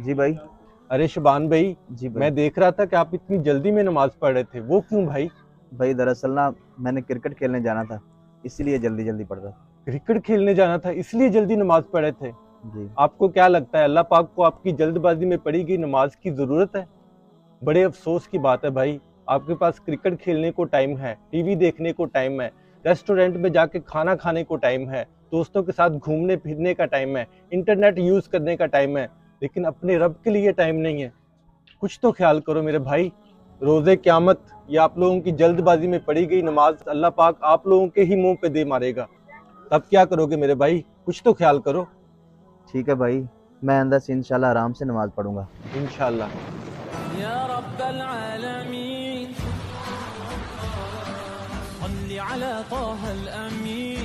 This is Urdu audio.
جی بھائی. ارے شبان بھائی، جی بھائی. میں دیکھ رہا تھا کہ آپ اتنی جلدی میں نماز پڑھ رہے تھے، وہ کیوں بھائی؟ بھائی دراصل نا میں نے کرکٹ کھیلنے جانا تھا، اسی لیے جلدی جلدی پڑھ رہا تھا. کرکٹ کھیلنے جانا تھا اس لیے جلدی نماز پڑھے تھے؟ جی. آپ کو کیا لگتا ہے اللہ پاک کو آپ کی جلد بازی میں پڑھی گئی نماز کی ضرورت ہے؟ بڑے افسوس کی بات ہے بھائی، آپ کے پاس کرکٹ کھیلنے کو ٹائم ہے، ٹی وی دیکھنے کو ٹائم ہے، ریسٹورنٹ میں جا کے کھانا کھانے کو ٹائم ہے، دوستوں کے ساتھ گھومنے پھرنے کا ٹائم ہے، انٹرنیٹ یوز کرنے کا ٹائم ہے، لیکن اپنے رب کے لیے ٹائم نہیں ہے. کچھ تو خیال کرو میرے بھائی. روزے قیامت یا آپ لوگوں کی جلد بازی میں پڑھی گئی نماز اللہ پاک آپ لوگوں کے ہی منہ پہ دے مارے گا. تب کیا کرو گے میرے بھائی؟ کچھ تو خیال کرو. ٹھیک ہے بھائی، میں آئندہ سے انشاءاللہ آرام سے نماز پڑھوں گا. انشاءاللہ. یا رب العالمین صل علی طه الامین.